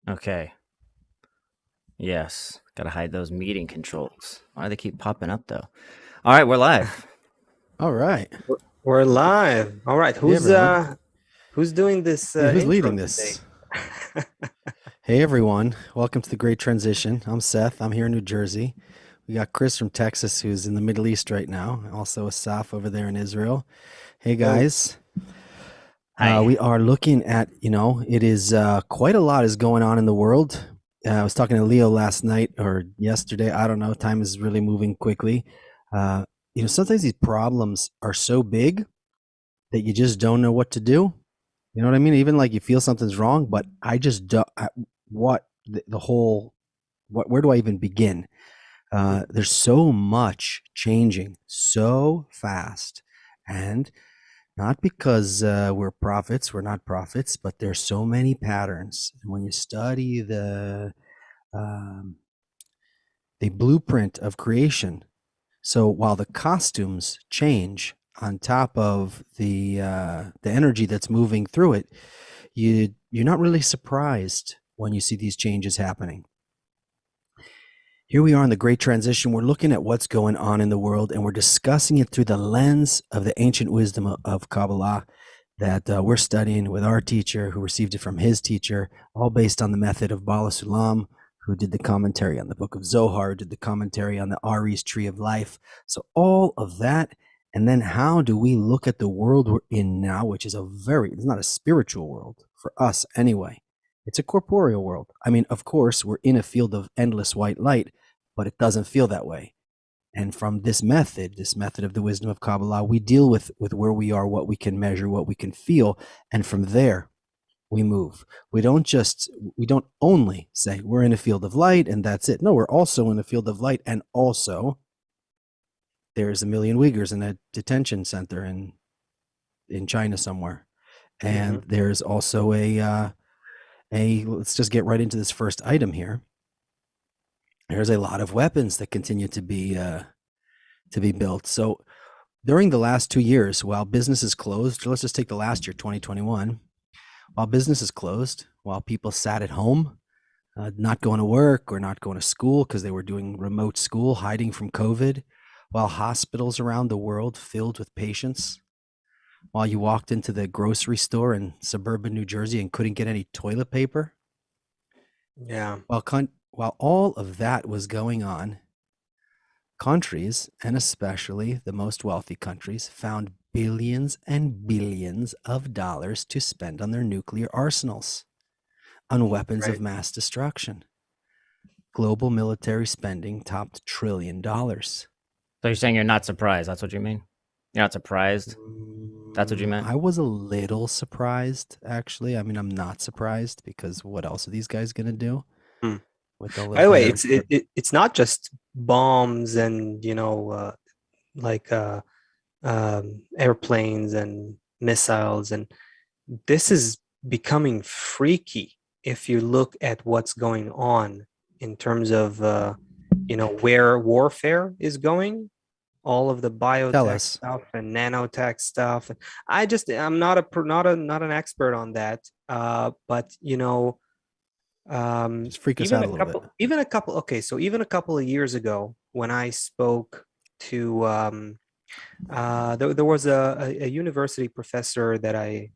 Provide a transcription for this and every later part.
Okay. Yes. Gotta hide those meeting controls. Why do they keep popping up though? All right, we're live. All right. We're live. All right. Hey, everyone. Who's doing this Yeah, who's intro leading today? this? Hey, everyone. Welcome to the Great Transition. I'm Seth. I'm here in New Jersey. We got Chris from Texas, who's in the Middle East right now. Also, Asaf over there in Israel. Hey, Yo. guys. Hi. We are looking at, it is quite a lot is going on in the world. I was talking to Leo last night or yesterday. I don't know. Time is really moving quickly. Uh, sometimes these problems are so big that you just don't know what to do. You know what I mean? Even like you feel something's wrong, but I just don't. What the whole? Where do I even begin? There's so much changing so fast, and not because we're prophets. We're not prophets, but there's so many patterns. And when you study um, the blueprint of creation, so while the costumes change on top of the energy that's moving through it, you're not really surprised when you see these changes happening. Here we are in the Great Transition. We're looking at what's going on in the world, and we're discussing it through the lens of the ancient wisdom of Kabbalah that we're studying with our teacher, who received it from his teacher, all based on the method of Bala Sulam, who did the commentary on the book of Zohar, did the commentary on the Ari's Tree of Life. So all of that, and then how do we look at the world we're in now, which is it's not a spiritual world for us anyway. It's a corporeal world. I mean, of course, we're in a field of endless white light, but it doesn't feel that way. And from this method of the wisdom of Kabbalah, we deal with where we are, what we can measure, what we can feel, and from there we move. We don't only say we're in a field of light and that's it. No, we're also in a field of light, and also there's a million Uyghurs in a detention center in China somewhere, Mhm. and there's also a let's just get right into this first item here. There's a lot of weapons that continue to be built. So during the last 2 years, while business is closed, let's just take the last year, 2021, while business is closed, while people sat at home, not going to work or not going to school because they were doing remote school, hiding from COVID, while hospitals around the world filled with patients, while you walked into the grocery store in suburban New Jersey and couldn't get any toilet paper, Yeah. while all of that was going on, countries, and especially the most wealthy countries, found billions and billions of dollars to spend on their nuclear arsenals, on weapons of Right. mass destruction. Global military spending topped $1 trillion. So you're saying you're not surprised? That's what you mean? You're not surprised? That's what you meant? I was a little surprised, actually. I mean, I'm not surprised because what else are these guys going to do Hmm. with all By of the way, their. it's not just bombs and like airplanes and missiles, and this is becoming freaky if you look at what's going on in terms of where warfare is going, all of the Tell biotech us. stuff and nanotech stuff. I'm not not an expert on that, but Just freak us out a little bit. even a couple of years ago when I spoke to there was a university professor I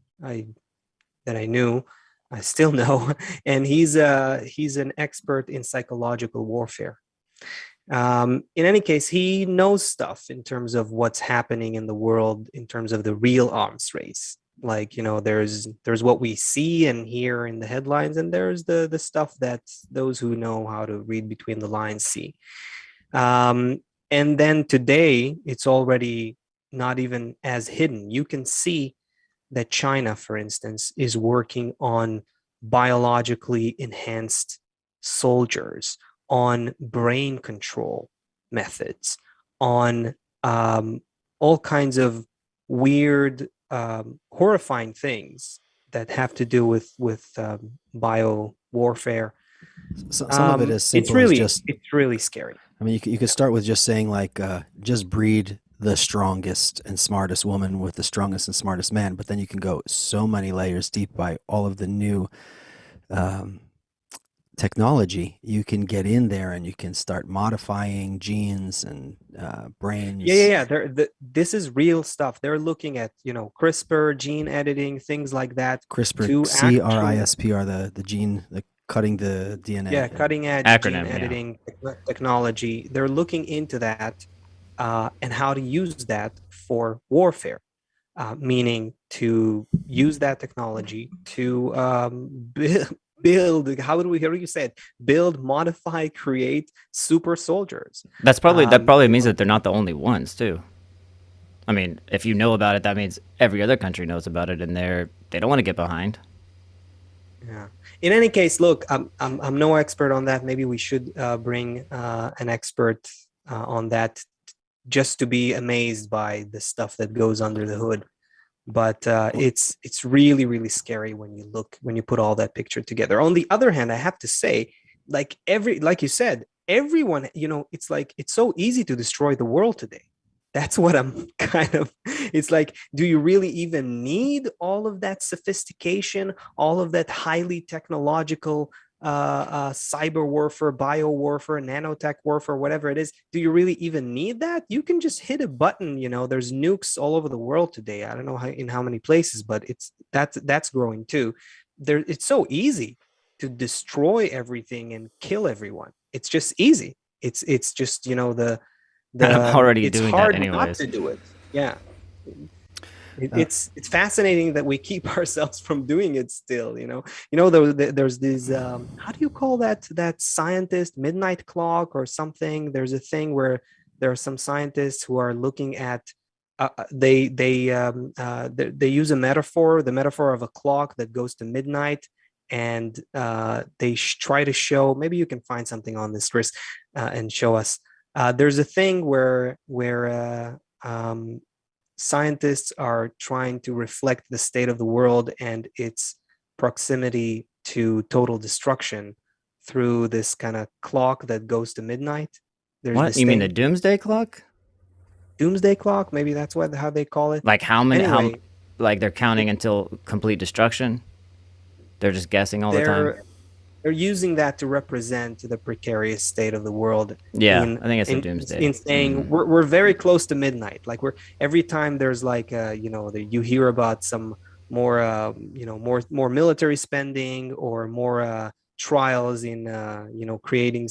that I knew, I still know, and he's an expert in psychological warfare. In any case, he knows stuff in terms of what's happening in the world in terms of the real arms race. Like, there's what we see and hear in the headlines, and there's the stuff that those who know how to read between the lines see. Um, and then today, it's already not even as hidden. You can see that China, for instance, is working on biologically enhanced soldiers, on brain control methods, on all kinds of weird, horrifying things that have to do with bio warfare. So, some of it as It's simple as really just, it's really scary. I mean, you could start with just saying, like, just breed the strongest and smartest woman with the strongest and smartest man. But then you can go so many layers deep by all of the new um, technology, you can get in there and you can start modifying genes and brains. Yeah. This is real stuff. They're looking at, CRISPR, gene editing, things like that CRISPR, to actually, CRISPR, the gene, the cutting the DNA. yeah, cutting edge gene Acronym, yeah. editing technology. They're looking into that and how to use that for warfare, meaning to use that technology to build, how do we hear you say it? Build, modify, create super soldiers. That probably You means know, that they're not the only ones too. I mean, if you know about it, that means every other country knows about it, and they don't want to get behind. yeah. In any case, look, I'm no expert on that. Maybe we should bring an expert on that, just to be amazed by the stuff that goes under the hood. But it's really, really scary when you put all that picture together. On the other hand, I have to say, like you said, everyone, it's like it's so easy to destroy the world today. That's what I'm kind of, it's like, do you really even need all of that sophistication, all of that highly technological cyber warfare, bio warfare, nanotech warfare, whatever it is? Do you really even need that? You can just hit a button. There's nukes all over the world today. I don't know in how many places, but that's growing too. It's so easy to destroy everything and kill everyone. It's just easy. It's just, I'm already it's doing that hard not anyways. to do it. Yeah. It's fascinating that we keep ourselves from doing it still. There's these how do you call that scientist, midnight clock or something? There's a thing where there are some scientists who are looking at they use the metaphor of a clock that goes to midnight, and they try to show, maybe you can find something on this, Chris, and show us. There's a thing where scientists are trying to reflect the state of the world and its proximity to total destruction through this kind of clock that goes to midnight. There's What? this You mean the thing, doomsday clock? doomsday clock, maybe that's how they call it. Like how many? How Anyway, like they're counting it, until complete destruction? They're just guessing all the time. they're using that to represent the precarious state of the world Yeah, in I think it's a in doomsday. in saying we're very close to midnight. Like, we're every time there's like you hear about some more more military spending or more trials in creating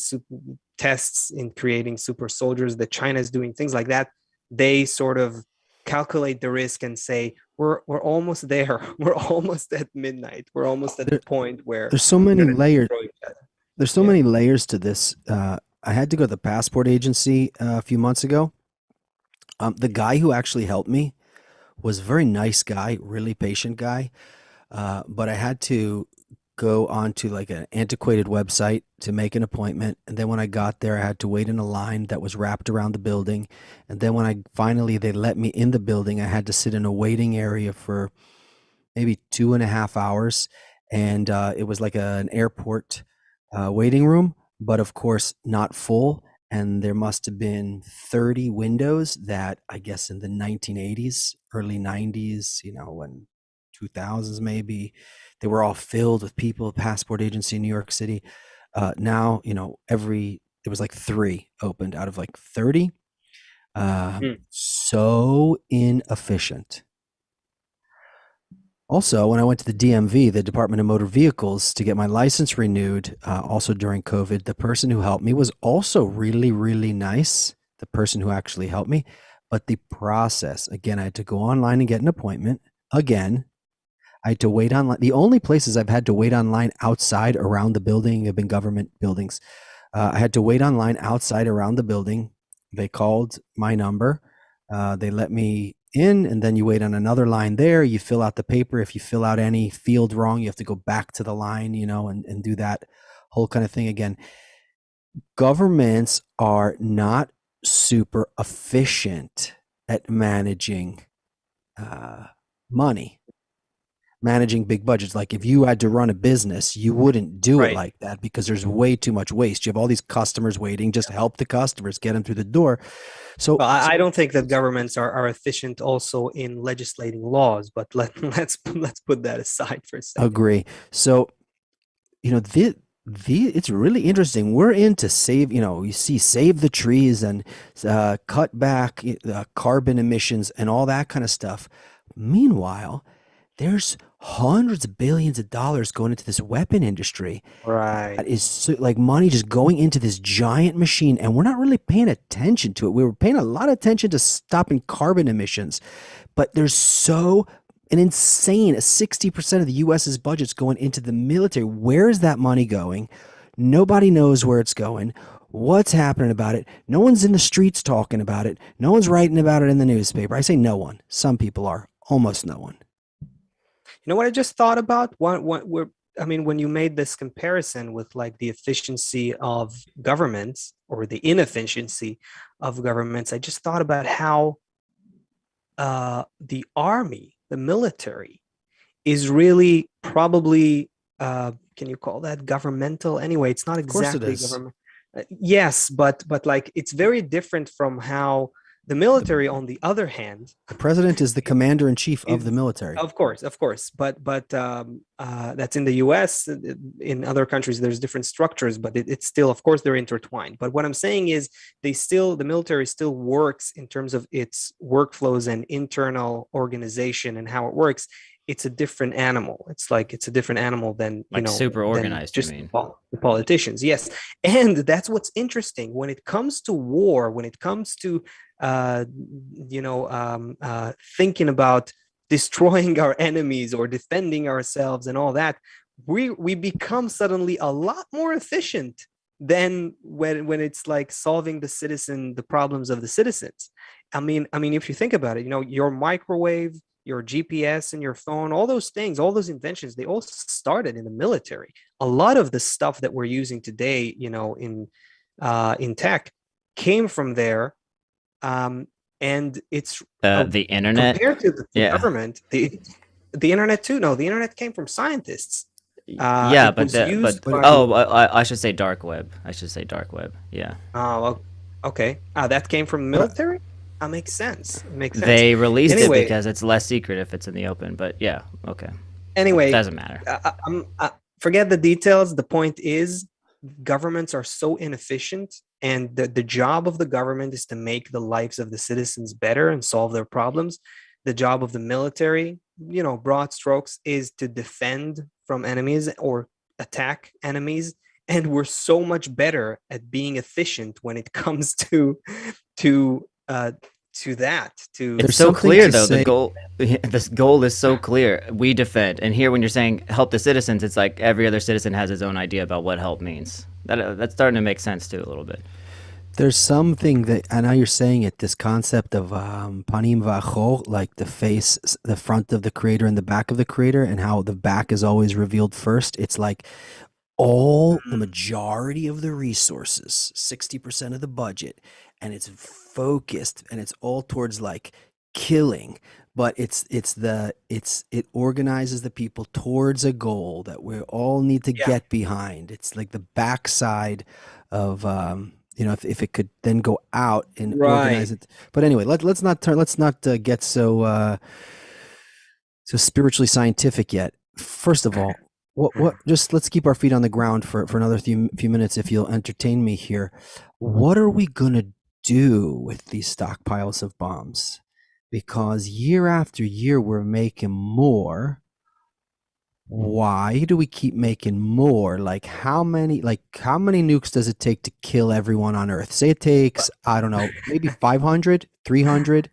tests in creating super soldiers that China is doing, things like that. They sort of calculate the risk and say we're almost there. We're almost at midnight. We're almost at the point where There's so we're many going to layers. destroy each other. There's so Yeah. many layers to this. I had to go to the passport agency a few months ago. The guy who actually helped me was a very nice guy, really patient guy. But I had to go onto like an antiquated website to make an appointment. And then when I got there, I had to wait in a line that was wrapped around the building. And then when they let me in the building, I had to sit in a waiting area for maybe 2.5 hours. And it was like an airport waiting room, but of course not full. And there must have been 30 windows that, I guess, in the 1980s, early 90s, when 2000s maybe, they were all filled with people. Passport agency in New York City. Now, it was like 3 opened out of like 30. So inefficient. Also, when I went to the DMV, the Department of Motor Vehicles, to get my license renewed, also during COVID, the person who helped me was also really, really nice, the person who actually helped me. But the process, again, I had to go online and get an appointment. Again, I had to wait online. The only places I've had to wait online outside around the building have been government buildings. I had to wait online outside around the building. They called my number. They let me in, and then you wait on another line there. You fill out the paper. If you fill out any field wrong, you have to go back to the line, and do that whole kind of thing again. Governments are not super efficient at managing money, managing big budgets. Like if you had to run a business, you wouldn't do it like that because there's way too much waste. You have all these customers waiting. Just help the customers, get them through the door. So I don't think that governments are efficient also in legislating laws, but let's put that aside for a second. agree. So, it's really interesting. We're into save, you see, save the trees and cut back carbon emissions and all that kind of stuff. Meanwhile, there's hundreds of billions of dollars going into this weapon industry. Right. That is so, like money just going into this giant machine, and we're not really paying attention to it. We were paying a lot of attention to stopping carbon emissions, but there's so an insane 60% of the US's budget's going into the military. Where is that money going? Nobody knows where it's going. What's happening about it? No one's in the streets talking about it. No one's writing about it in the newspaper. I say no one. Some people are. Almost no one. You know what I just thought about? I mean, when you made this comparison with like the efficiency of governments or the inefficiency of governments, I just thought about how the army, the military, is really probably, can you call that governmental? Anyway, it's not Of course it exactly is. government. Yes, but like it's very different from how the military, on the other hand, The president is the commander in chief of the is, military. of course, but that's in the U.S. In other countries, there's different structures, but it's still, of course, they're intertwined. But what I'm saying is, the military still works in terms of its workflows and internal organization and how it works. It's a different animal. It's a different animal than Like super than organized, you just mean? the politicians. Yes, and that's what's interesting when it comes to war. When it comes to uh, thinking about destroying our enemies or defending ourselves and all that, we become suddenly a lot more efficient than when it's like solving the problems of the citizens. I mean, if you think about it, your microwave, your GPS and your phone, all those things, all those inventions, they all started in the military. A lot of the stuff that we're using today, in tech, came from there. And it's The internet. compared to the Yeah. government, the internet too. No, the internet came from scientists. Yeah, It but was the used but But by. it, oh, I should say dark web. I should say dark web. Yeah. Oh, okay. That came from the but military. That makes sense. It makes sense. They released it Anyway, because it's less secret if it's in the open, but yeah, okay. anyway, Doesn't matter. forget the details. The point is, governments are so inefficient, and the job of the government is to make the lives of the citizens better and solve their problems. The job of the military, broad strokes, is to defend from enemies or attack enemies. And we're so much better at being efficient when it comes to uh to that to It's there's so something clear to though. The say. goal this goal is so clear. We defend. And here when you're saying help the citizens, it's like every other citizen has his own idea about what help means. That's starting to make sense too a little bit. There's something that, I know you're saying it, this concept of panim va'achor, like the face, the front of the creator and the back of the creator, and how the back is always revealed first. It's like the majority of the resources, 60% of the budget, and it's focused and it's all towards like killing, but it organizes the people towards a goal that we all need to yeah, get behind. It's like the backside of if it could then go out and right. organize it. But anyway, let's not get so spiritually scientific yet. First of all, what just let's keep our feet on the ground for another few minutes if you'll entertain me here. What are we gonna do with these stockpiles of bombs? Because year after year we're making more. Why do we keep making more? Like how many nukes does it take to kill everyone on Earth? Say it takes, I don't know, maybe 500, 300.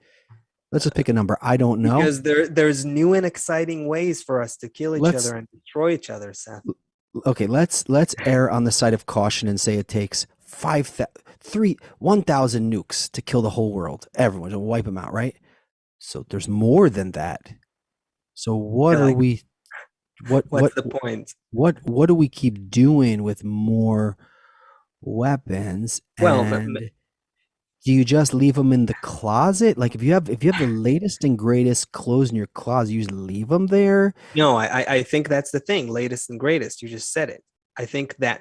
Let's just pick a number. I don't know. Because there's new and exciting ways for us to kill each Let's other and destroy each other, Seth. okay, let's err on the side of caution and say it takes 1,000 nukes to kill the whole world. Everyone, to wipe them out, right? So there's more than that. So what You're are like, we what what's what the point? what do we keep doing with more weapons? Well, And do you just leave them in the closet? Like if you have the latest and greatest clothes in your closet, you just leave them there? no, I think that's the thing. Latest and greatest. You just said it. I think that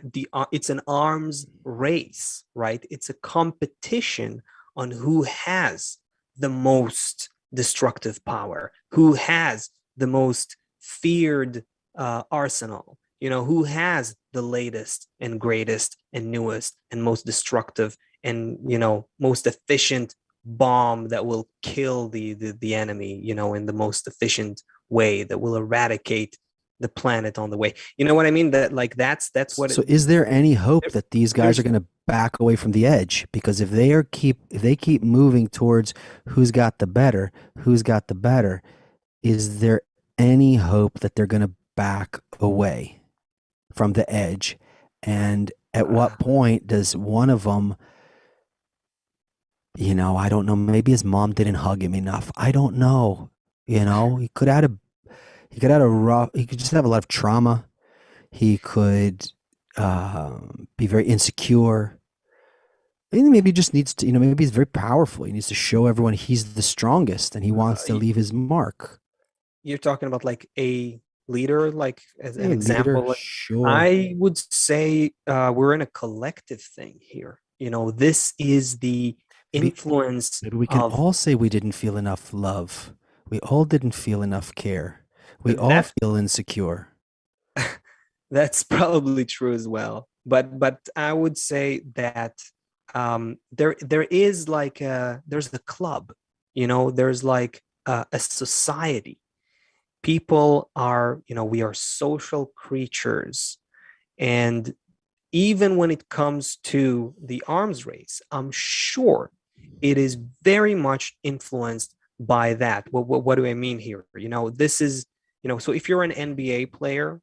it's an arms race, right? It's a competition on who has the most destructive power, who has the most feared arsenal. Who has the latest and greatest and newest and most destructive and most efficient bomb that will kill the enemy, in the most efficient way, that will eradicate the planet on the way. You know what I mean? That, like, that's what So is there any hope that these guys are there's going to back away from the edge? Because if they keep moving towards who's got the better, is there any hope that they're going to back away from the edge? And at uh, what point does one of them, I don't know, maybe his mom didn't hug him enough. I don't know. He could just have a lot of trauma. He could be very insecure. And maybe he just needs to, maybe he's very powerful. He needs to show everyone he's the strongest and he wants to leave his mark. you're talking about like a leader, like as an Hey, leader, example. Like, sure. I would say we're in a collective thing here. This is the Maybe, influence maybe we can of all say we didn't feel enough love. We all didn't feel enough care. We all that. feel insecure. That's probably true as well. But I would say that there is like there's the club, there's like a society. People are, we are social creatures. And even when it comes to the arms race, I'm sure it is very much influenced by that. What do I mean here? This is, so if you're an NBA player,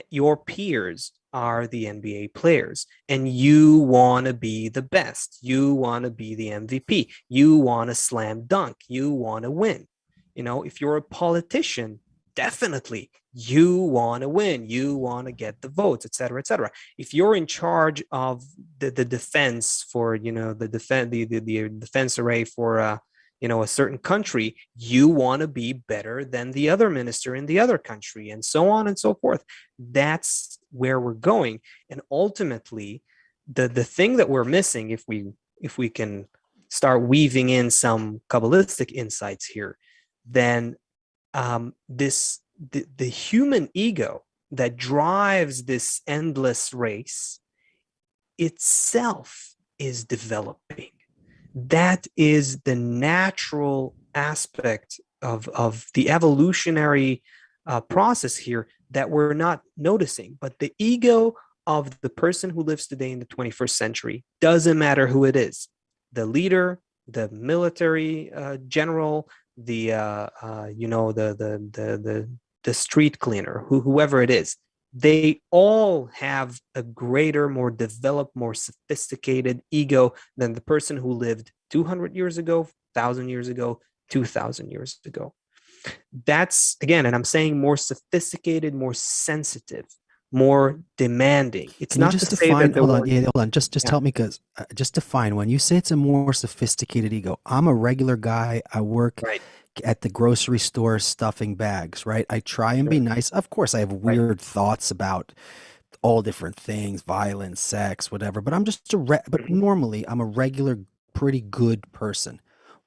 your peers are the NBA players, and you want to be the best. You want to be the MVP. You want to slam dunk. You want to win. If you're a politician, definitely you want to win. You want to get the votes, etc., etc. If you're in charge of the defense for, the defense array for a certain country, you want to be better than the other minister in the other country, and so on and so forth. That's where we're going. And ultimately, the thing that we're missing, if we can start weaving in some Kabbalistic insights here, then the human ego that drives this endless race itself is developing. That is the natural aspect of the evolutionary process here that we're not noticing. But the ego of the person who lives today in the 21st century, doesn't matter who it is, the leader, the military general, the the street cleaner, whoever it is, they all have a greater, more developed, more sophisticated ego than the person who lived 200 years ago, 1,000 years ago, 2,000 years ago. That's, again, and I'm saying more sophisticated, more sensitive, more demanding. It's Can you not to just say define? that there Hold on, weren't. yeah, hold on. Just Yeah, help me, because just define when you say it's a more sophisticated ego. I'm a regular guy. I work right, at the grocery store stuffing bags, right? I try and be sure, nice. Of course, I have right. weird thoughts about all different things, violence, sex, whatever. But but Mhm. normally I'm a regular, pretty good person.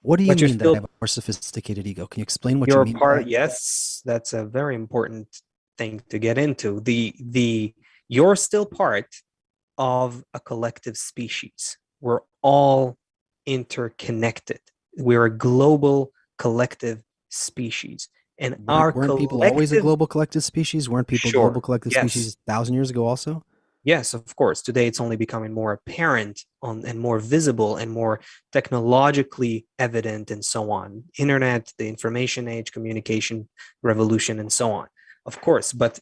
What do you But you're mean that I still, have a more sophisticated ego? Can you explain what you you're mean by part. that? Yes, that's a very important thing to get into. The you're still part of a collective species. We're all interconnected. We're a global collective species. And our Weren't people always a collective, global collective species? Weren't people global sure, collective yes, species 1,000 years ago also? yes, of course. Today it's only becoming more apparent and more visible and more technologically evident and so on. Internet, the information age, communication revolution, and so on. Of course, but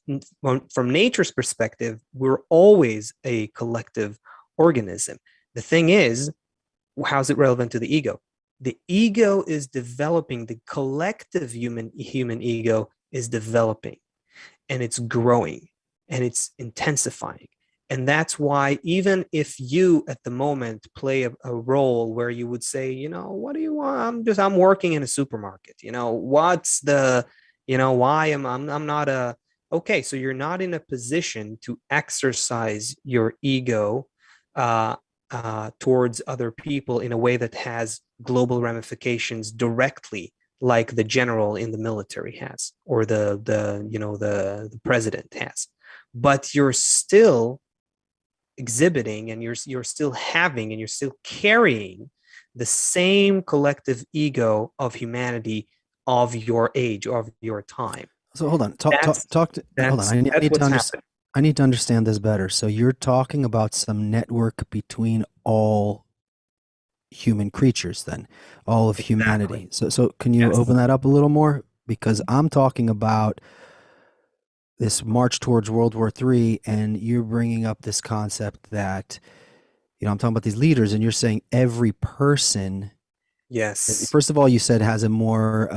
from nature's perspective, we're always a collective organism. The thing is, how's it relevant to the ego? The ego is developing, the collective human ego is developing, and it's growing, and it's intensifying. And that's why, even if you at the moment play a role where you would say, what do you want? I'm working in a supermarket. What's the, why I'm not a, okay, so you're not in a position to exercise your ego uh, towards other people in a way that has global ramifications directly like the general in the military has, or the president has, but you're still exhibiting, and you're still having, and you're still carrying the same collective ego of humanity, of your age, of your time. So hold on, That's hold on. that's I that's need to what's happening. I need to understand this better. So you're talking about some network between all human creatures, then all of humanity. Exactly. So can you Yes. open that up a little more? Because I'm talking about this march towards World War III, and you're bringing up this concept that, I'm talking about these leaders, and you're saying every person. Yes. First of all, you said has a more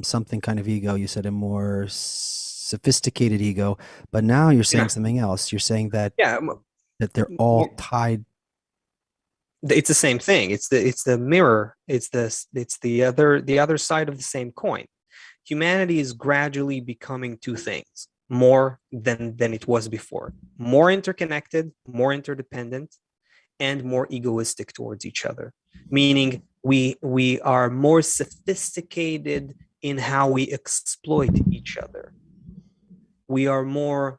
something kind of ego. You said a more sophisticated ego, but now you're saying Yeah. something else. You're saying that Yeah. they're all tied. It's the same thing. It's the mirror. It's the other side of the same coin. Humanity is gradually becoming two things more than it was before: more interconnected, more interdependent, and more egoistic towards each other. Meaning, we are more sophisticated in how we exploit each other. We are more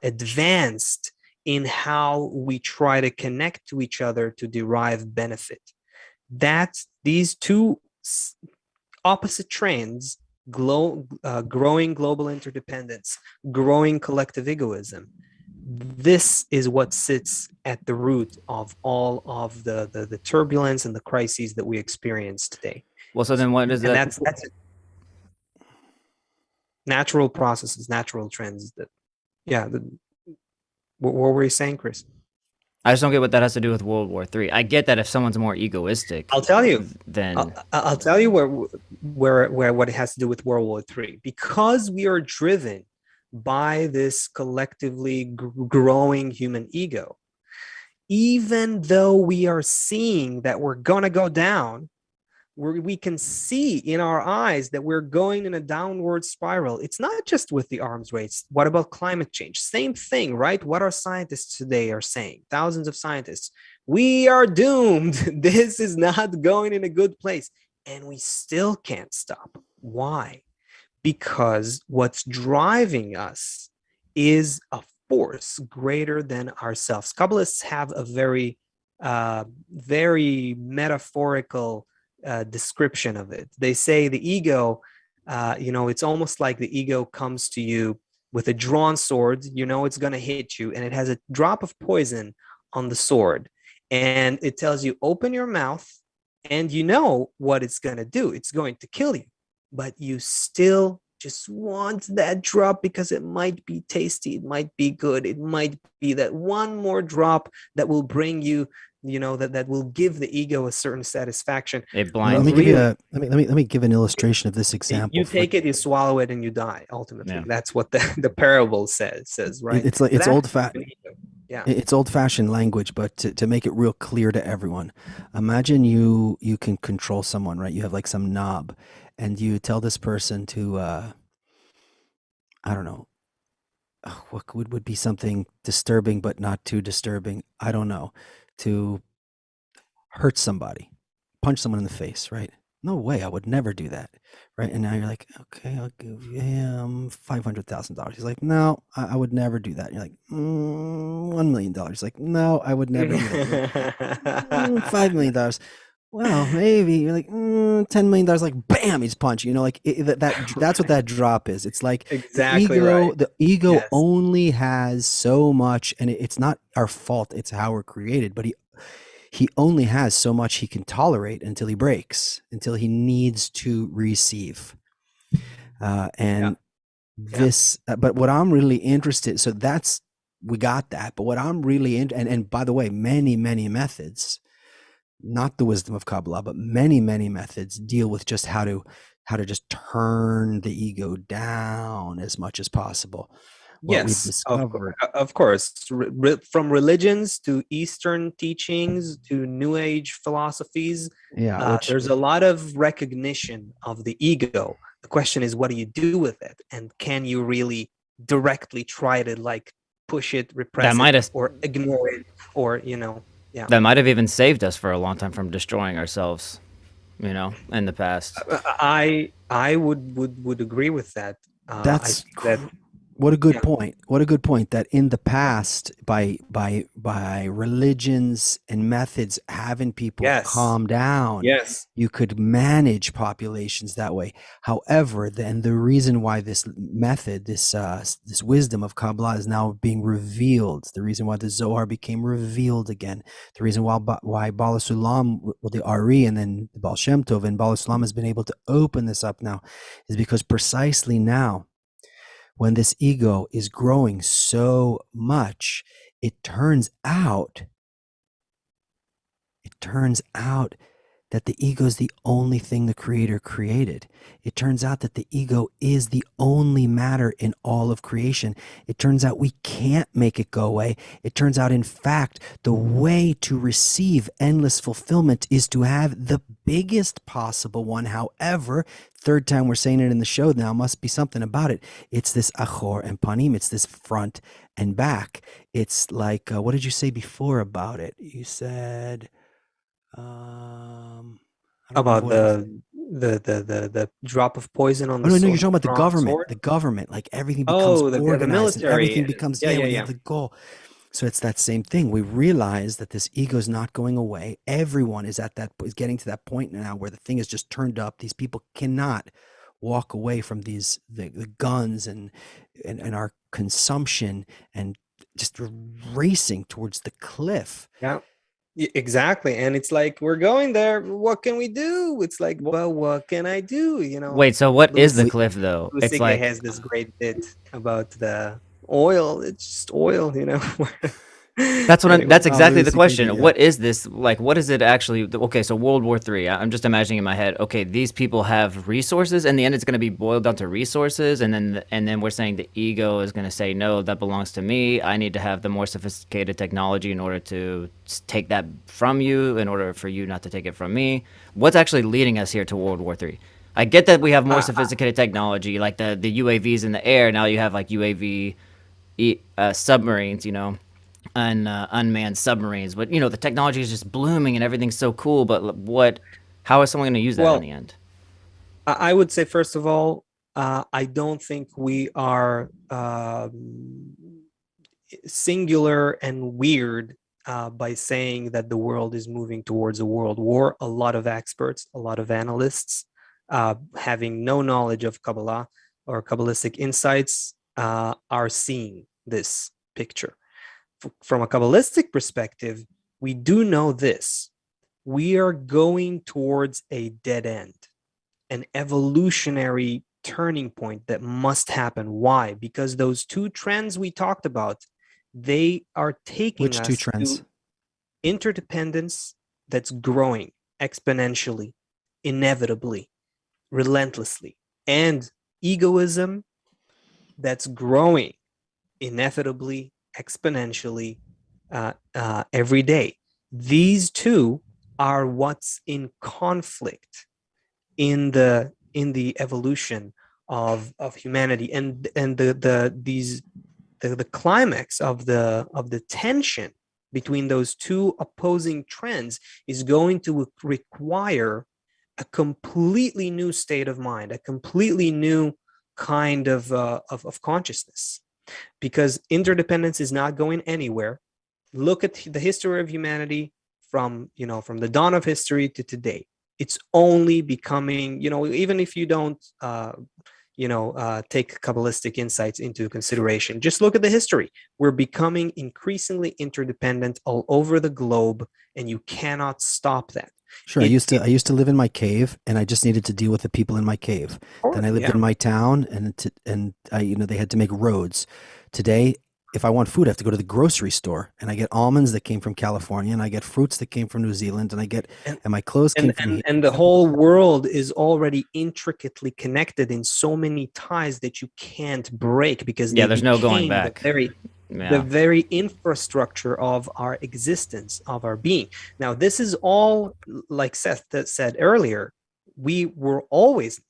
advanced in how we try to connect to each other to derive benefit. That's these two opposite trends: growing global interdependence, growing collective egoism. This is what sits at the root of all of the turbulence and the crises that we experience today. Well, so then what is And that? that's it. Natural processes, natural trends. What were you saying, Chris? I just don't get what that has to do with World War III. I get that if someone's more egoistic, I'll tell you. then I'll tell you where what it has to do with World War III. Because we are driven by this collectively growing human ego. Even though we are seeing that we're gonna go down, we can see in our eyes that we're going in a downward spiral. It's not just with the arms race. What about climate change? Same thing, right? What our scientists today are saying, thousands of scientists, we are doomed. This is not going in a good place. And we still can't stop. Why? Because what's driving us is a force greater than ourselves. Kabbalists have a very metaphorical description of it. They say the ego, it's almost like the ego comes to you with a drawn sword. It's going to hit you, and it has a drop of poison on the sword, and it tells you, open your mouth, and you know what it's going to do. It's going to kill you, but you still just want that drop because it might be tasty, it might be good, it might be that one more drop that will bring you, that will give the ego a certain satisfaction. it Let blinds me give you. you let me give an illustration of this example. You take it, you swallow it, and you die. Ultimately, Yeah. that's what the parable says, right? It's like it's Yeah. It's old-fashioned language, but to make it real clear to everyone, imagine you can control someone, right? You have like some knob, and you tell this person to, I don't know, what would be something disturbing but not too disturbing? I don't know, to hurt somebody, punch someone in the face, right? No way, I would never do that, right? And now you're like, okay, I'll give him $500,000. He's like, no, I would never do that. And you're like, $1 million. Like, no, I would never do that. You're like, $5 million. Well, maybe. You're like, $10 million. Like, bam, he's punched. Like that's what that drop is. It's like Exactly right. the ego Yes. only has so much, and it's not our fault. It's how we're created. But he only has so much he can tolerate until he breaks, until he needs to receive. And this, but what I'm really interested, so we got that. But what I'm really and by the way, many methods, not the wisdom of Kabbalah, but many methods deal with just how to just turn the ego down as much as possible. What we've Yes, discovered, of course. From religions to Eastern teachings to New Age philosophies, yeah, which there's a lot of recognition of the ego. The question is, what do you do with it? And can you really directly try to push it, That repress might it, have or ignore it, or, that might have even saved us for a long time from destroying ourselves. in the past. I would agree with that. I That's think that what a good yeah. point. What a good point that in the past by religions and methods having people Yes. calm down, Yes. you could manage populations that way. However, then the reason why this method, this wisdom of Kabbalah is now being revealed, the reason why the Zohar became revealed again, the reason why Bala Sulam, well, the Ari and then the Baal Shem Tov and Bala Sulam has been able to open this up now, is because precisely now, when this ego is growing so much, it turns out that the ego is the only thing the creator created. It turns out that the ego is the only matter in all of creation. It turns out we can't make it go away. It turns out, in fact, the way to receive endless fulfillment is to have the biggest possible one. However, third time we're saying it in the show now, must be something about it. It's this achor and panim. It's this front and back. It's like, what did you say before about it? You said, I don't remember About what it was. the drop of poison on Oh the no, no, you're talking about the drawn government. sword. The government, like everything becomes Oh, the organized and everything military. becomes, Yeah, yeah, yeah, when you yeah. have the goal. So it's that same thing. We realize that this ego is not going away. Everyone is is getting to that point now where the thing is just turned up. These people cannot walk away from the guns and our consumption and just racing towards the cliff. Yeah. Exactly. And it's like, we're going there. What can we do? It's like, but what can I do? Wait, so what is the Louis cliff though? Louis It's C.K. like has this great bit about the oil. It's just oil. Anyway. that's exactly Louis the C.K. did, question. yeah. What is this? Like, what is it actually? Okay, so World War III. I'm just imagining in my head. Okay, these people have resources. In the end, it's going to be boiled down to resources, and then we're saying the ego is going to say no, that belongs to me. I need to have the more sophisticated technology in order to take that from you, in order for you not to take it from me. What's actually leading us here to World War III? I get that we have more Uh, sophisticated technology, like the UAVs in the air. Now you have like UAV submarines, and unmanned submarines. But the technology is just blooming and everything's so cool. But how is someone going to use that in well, the end? I would say, first of all, I don't think we are singular and weird by saying that the world is moving towards a world war. A lot of experts, a lot of analysts, having no knowledge of Kabbalah or Kabbalistic insights, are seeing this picture. From a Kabbalistic perspective, we do know this. We are going towards a dead end, an evolutionary turning point that must happen. Why? Because those two trends we talked about, they are taking Which two us trends? to interdependence that's growing exponentially, inevitably, relentlessly, and egoism that's growing inevitably, exponentially, every day. These two are what's in conflict in the evolution of humanity, and the climax of the tension between those two opposing trends is going to require a completely new state of mind, a completely new kind of consciousness, because interdependence is not going anywhere. Look at the history of humanity from the dawn of history to today. It's only becoming, even if you don't take Kabbalistic insights into consideration, just look at the history. We're becoming increasingly interdependent all over the globe, and you cannot stop that. Sure. I used to live in my cave, and I just needed to deal with the people in my cave. Then I lived Yeah. in my town, and I, they had to make roads. Today, if I want food, I have to go to the grocery store, and I get almonds that came from California, and I get fruits that came from New Zealand, and and my clothes came and from and, here. and the whole world is already intricately connected in so many ties that you can't break, because Yeah, they there's no going became the back. very the Yeah. very infrastructure of our existence, of our being. Now, this is all, like Seth said earlier, we were always,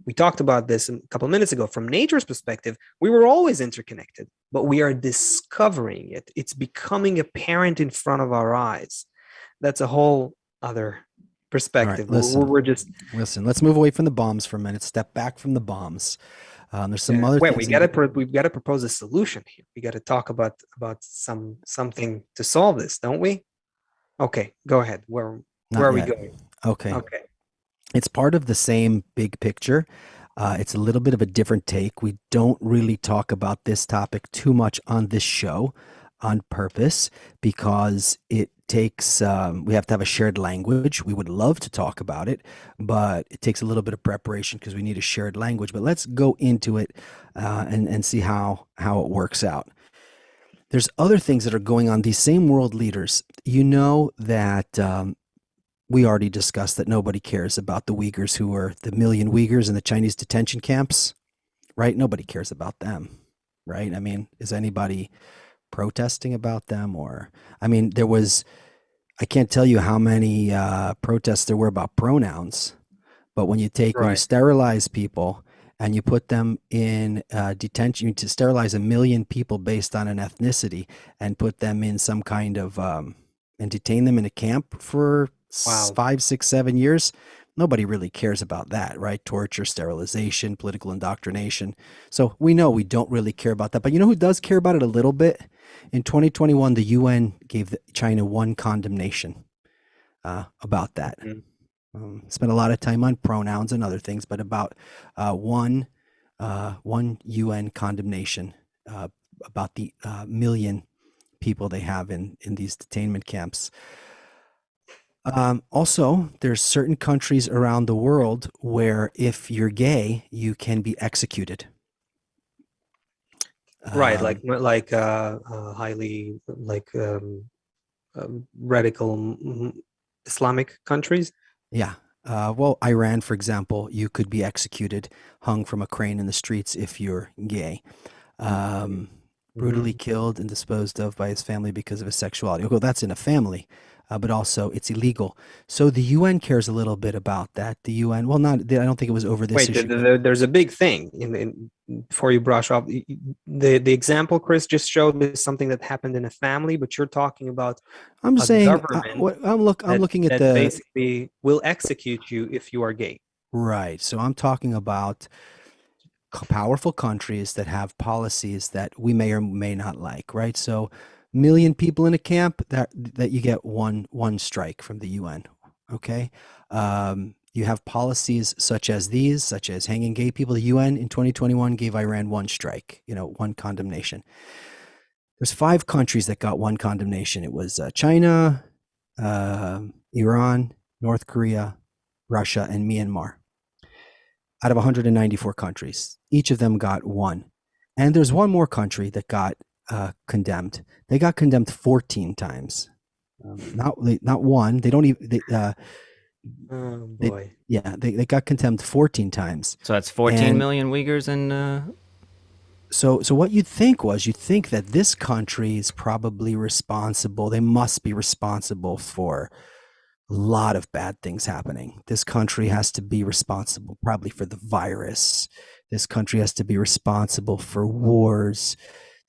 we talked about this a couple of minutes ago, from nature's perspective, we were always interconnected, but we are discovering it. It's becoming apparent in front of our eyes. That's a whole other All right, perspective. listen, We're just listen. Let's move away from the bombs for a minute. Step back from the bombs. There's some other wait. things. We've got to propose a solution here. We got to talk about something to solve this, don't we? Okay, go ahead. Where Not are we yet. going? Okay. Okay. It's part of the same big picture. It's a little bit of a different take. We don't really talk about this topic too much on this show on purpose because it takes, we have to have a shared language. We would love to talk about it, but it takes a little bit of preparation because we need a shared language. But let's go into it and see how it works out. There's other things that are going on. These same world leaders, you know that we already discussed that nobody cares about the Uyghurs who are the million Uyghurs in the Chinese detention camps, right? Nobody cares about them, right? I mean, is anybody protesting about them? Or, I mean, I can't tell you how many protests there were about pronouns, but when you Right. sterilize people and you put them in detention, to sterilize a million people based on an ethnicity and put them in some kind of, and detain them in a camp for Wow. 5, 6, 7 years. Nobody really cares about that, right? Torture, sterilization, political indoctrination. So we know we don't really care about that. But you know who does care about it a little bit? In 2021, the UN gave China one condemnation about that. Mhm. Spent a lot of time on pronouns and other things, but about one UN condemnation about the million people they have in these detainment camps. Also, there's certain countries around the world where if you're gay, you can be executed. Right. Highly radical Islamic countries. Yeah. Well, Iran, for example, you could be executed, hung from a crane in the streets if you're gay. Brutally Mhm. killed and disposed of by his family because of his sexuality. Well, that's in a family, but also it's illegal. So the UN cares a little bit about that. The UN, well, not, I don't think it was over this Wait, issue, but there's a big thing before you brush off. The example Chris just showed is something that happened in a family, but you're talking about I'm just a saying, government I'm looking at that the, basically will execute you if you are gay. right. So I'm talking about powerful countries that have policies that we may or may not like, right? So, million people in a camp, that you get one strike from the UN. Okay, you have policies such as these, such as hanging gay people. The UN in 2021 gave Iran one strike, one condemnation. There's 5 countries that got one condemnation. It was China, Iran, North Korea, Russia, and Myanmar out of 194 countries. Each of them got one. And there's one more country that got condemned. They got condemned 14 times. Not one. They don't even. Oh They boy. yeah. They got condemned 14 times. So that's 14 And million Uyghurs in. so what you'd think that this country is probably responsible. They must be responsible for a lot of bad things happening. This country has to be responsible probably for the virus. This country has to be responsible for wars.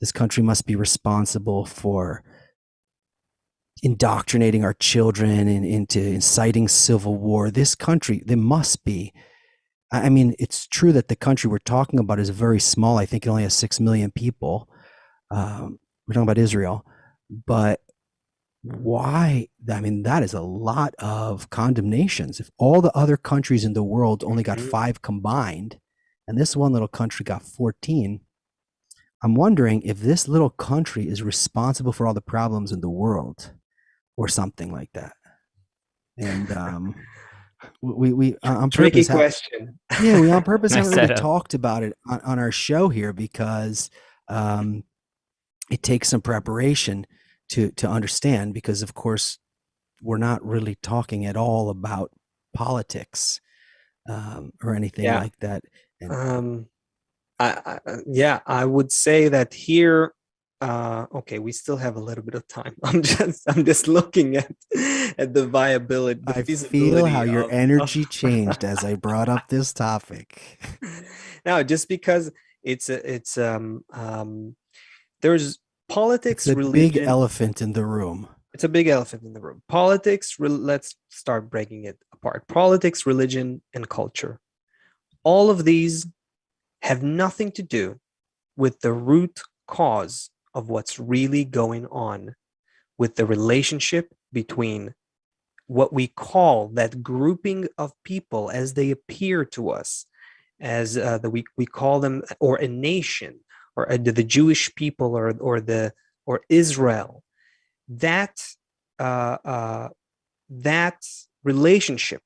This country must be responsible for indoctrinating our children into inciting civil war. This country, they must be. I mean, it's true that the country we're talking about is very small. I think it only has 6 million people. We're talking about Israel, but why? I mean, that is a lot of condemnations. If all the other countries in the world only got Mhm. 5 combined, and this one little country got 14, I'm wondering if this little country is responsible for all the problems in the world or something like that. And we on Tricky purpose question. yeah, we on purpose Nice haven't really setup. talked about it on our show here because um, it takes some preparation to understand because of course we're not really talking at all about politics or anything Yeah. like that. And Um, yeah, I would say that here, okay, we still have a little bit of time. I'm just looking at the viability, the I feel how feasibility your of energy changed as I brought up this topic. no, just because there's It's politics, a big religion. elephant in the room. It's a big elephant in the room. Politics, let's start breaking it apart. Politics, religion, and culture. All of these have nothing to do with the root cause of what's really going on with the relationship between what we call that grouping of people as they appear to us, as we call them, or a nation, or the Jewish people, or Israel. That that relationship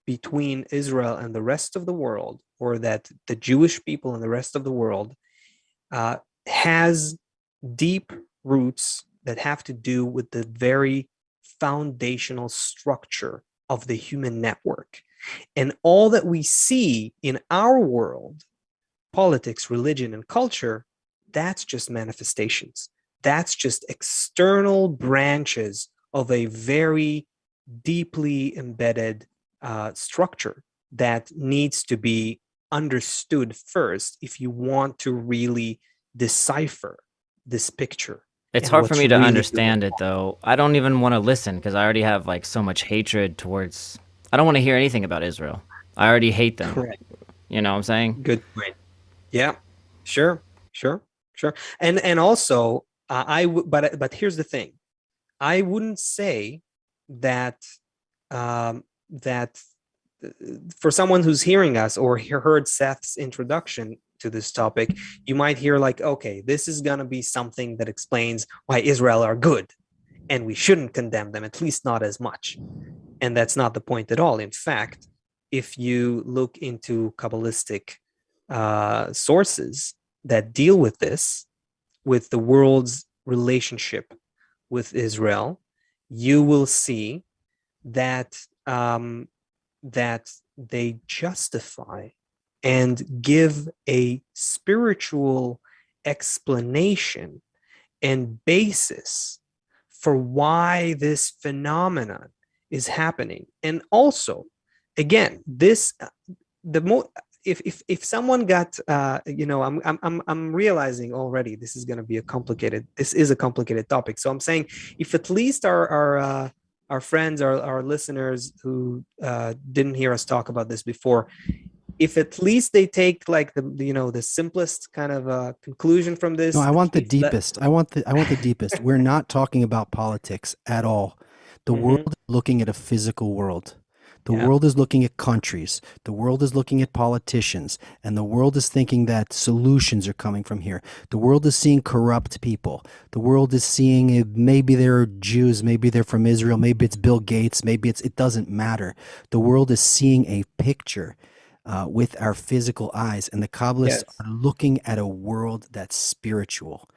between Israel and the rest of the world, or that the Jewish people and the rest of the world, has deep roots that have to do with the very foundational structure of the human network. And all that we see in our world, politics, religion, and culture, that's just manifestations. That's just external branches of a very deeply embedded structure that needs to be understood first if you want to really decipher this picture. It's and hard for what's me to really going understand it on. though. I don't even want to listen because I already have like so much hatred towards. I don't want to hear anything about Israel. I already hate them. Correct. You know what I'm saying? Good point. Yeah, sure, sure, sure. And also, but here's the thing. I wouldn't say that that for someone who's hearing us or heard Seth's introduction to this topic, you might hear like, okay, this is gonna be something that explains why Israel are good, and we shouldn't condemn them, at least not as much. And that's not the point at all. In fact, if you look into Kabbalistic sources that deal with this, with the world's relationship with Israel, you will see that that they justify and give a spiritual explanation and basis for why this phenomenon is happening. And also, again, this the more if someone got I'm realizing already this is going to be this is a complicated topic. So I'm saying if at least our friends, our listeners who didn't hear us talk about this before, if at least they take like the simplest kind of conclusion from No, this, I at want the least let. deepest. I want the deepest. We're not talking about politics at all. The world Mhm. is looking at a physical world. The Yeah. world is looking at countries. The world is looking at politicians. And the world is thinking that solutions are coming from here. The world is seeing corrupt people. The world is seeing maybe they're Jews, maybe they're from Israel, maybe it's Bill Gates, it doesn't matter. The world is seeing a picture with our physical eyes. And the Kabbalists Yes. are looking at a world that's spiritual.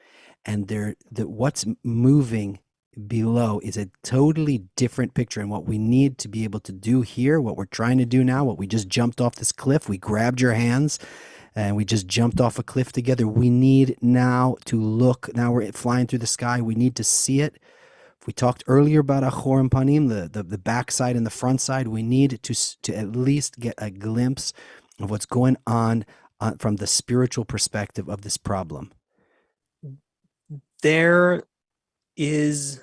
And what's moving below is a totally different picture. And what we need to be able to do here, what we're trying to do now, what we just jumped off this cliff, we grabbed your hands and we just jumped off a cliff together. We need now to look. Now we're flying through the sky. We need to see it. If we talked earlier about Achor and Panim, the backside and the front side, we need to at least get a glimpse of what's going on from the spiritual perspective of this problem. There is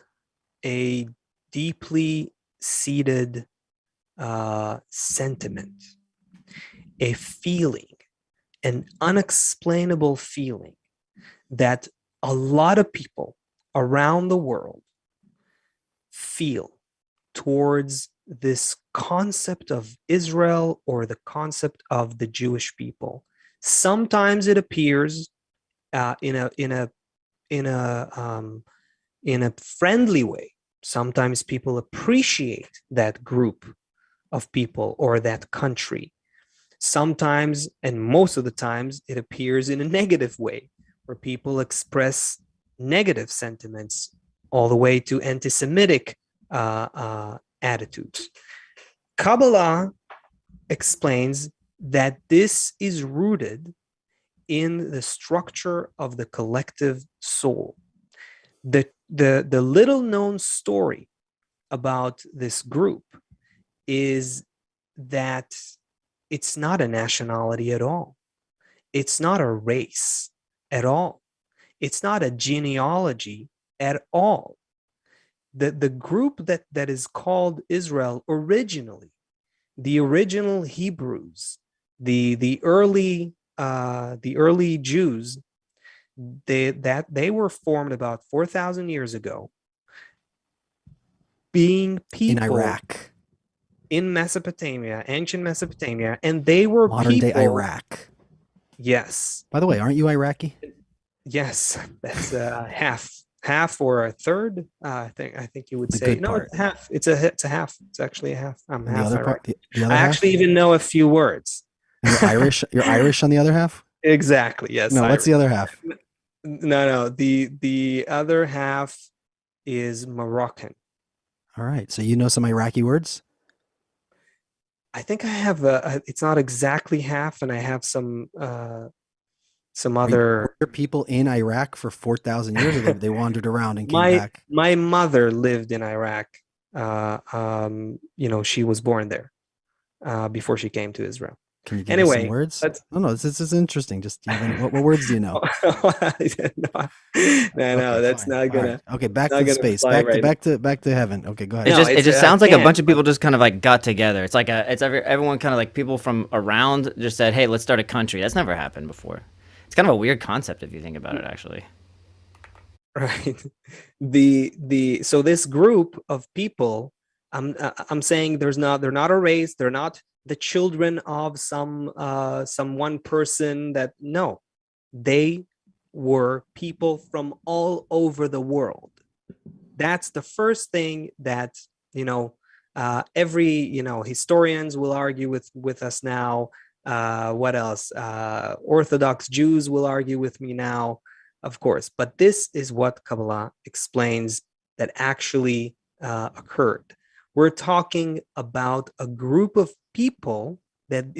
a deeply seated sentiment, a feeling, an unexplainable feeling that a lot of people around the world feel towards this concept of Israel or the concept of the Jewish people. Sometimes it appears in a friendly way. Sometimes people appreciate that group of people or that country. Sometimes, and most of the times, it appears in a negative way, where people express negative sentiments all the way to anti-Semitic attitudes. Kabbalah explains that this is rooted in the structure of the collective soul. The little known story about this group is that it's not a nationality at all. It's not a race at all. It's not a genealogy at all. The group that is called Israel originally the original Hebrews, the early Jews, they were formed about 4,000 years ago, being In people Iraq, in Mesopotamia, ancient Mesopotamia, and they were modern day people. Iraq. Yes, By the way, aren't you Iraqi? yes, that's half or a third. I think you would The say good no. part. It's half. It's a half. It's actually a half. I'm And the half other part, Iraqi. the I other half? actually even know a few words. And you're Irish. You're Irish on the other half? Exactly. Yes, No, what's Irish. the other half? No. The other half is Moroccan. All right. So you know some Iraqi words? I think I have it's not exactly half, and I have some other. Were there people in Iraq for 4,000 years, or they wandered around and came My back? my mother lived in Iraq. She was born there before she came to Israel. Can you give us some Anyway, words? let's. No, this is interesting. Just do you have any, what words do you know? No, Okay, that's fine. not All right. gonna Okay, back not to the gonna space. fly right. Back to heaven. Okay, go It ahead. No, just it it's just I sounds like a can't. bunch of people just kind of like got together. It's like everyone kind of like people from around just said, "Hey, let's start a country." That's never happened before. It's kind of a weird concept if you think about it, actually. Right. The so this group of people, I'm saying they're not a race, they're not the children of some one person. That no, they were people from all over the world. That's the first thing that, every, historians will argue with us now. What else? Orthodox Jews will argue with me now, of course. But this is what Kabbalah explains that actually occurred. We're talking about a group of people that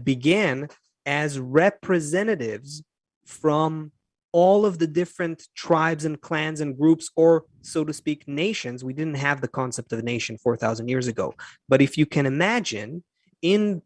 began as representatives from all of the different tribes and clans and groups, or so to speak, nations. We didn't have the concept of a nation 4,000 years ago. But if you can imagine, in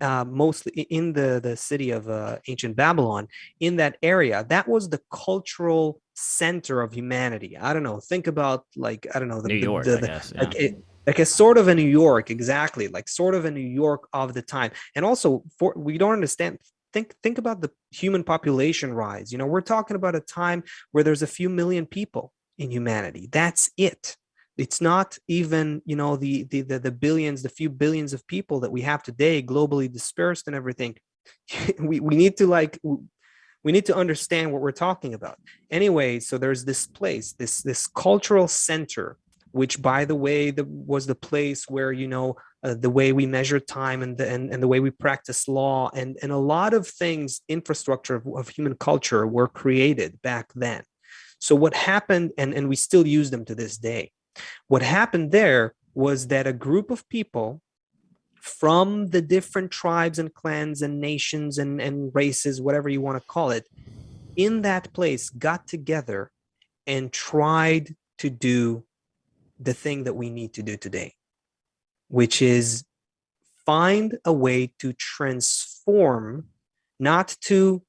mostly in the city of ancient Babylon, in that area, that was the cultural center of humanity. I don't know. Think about, like, I don't know, New York, I guess. Yeah. like a sort of a New York, exactly, like sort of a New York of the time. And also, we don't understand. Think about the human population rise. We're talking about a time where there's a few million people in humanity. That's it. It's not even, the billions, the few billions of people that we have today, globally dispersed and everything. We need to, we need to understand what we're talking about. Anyway, so there's this place, this cultural center, which, by the way, was the place where, the way we measure time, and the way we practice law, and a lot of things, infrastructure of human culture, were created back then. So what happened, and we still use them to this day. What happened there was that a group of people from the different tribes and clans and nations and races, whatever you want to call it, in that place got together and tried to do the thing that we need to do today, which is find a way to transform, not to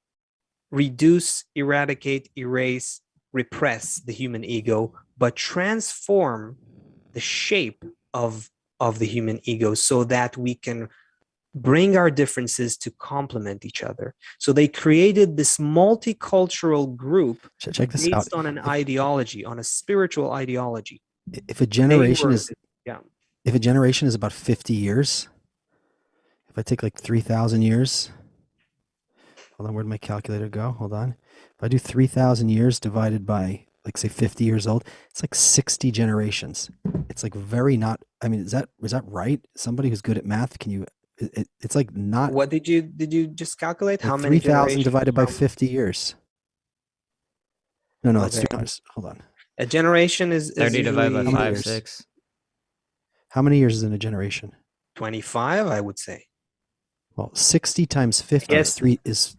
reduce, eradicate, erase, repress the human ego, but transform the shape of the human ego, so that we can bring our differences to complement each other. So they created this multicultural group Check this out. based on an ideology, on a spiritual ideology. If a generation is yeah. If a generation is about 50 years, if I take like 3,000 years, hold on, where'd my calculator go? Hold on. If I do 3,000 years divided by, like, say 50 years old, it's like 60 generations. It's like very not, I mean, is that right? Somebody who's good at math, can you, it's like not. What did you just calculate? Like How many 3,000 generations? divided by 50 years. No, that's Okay. 3 years. Hold on. A generation is 30 divided by usually 5, years? 6. How many years is in a generation? 25, I would say. Well, 60 times 50 Yes. is 3 is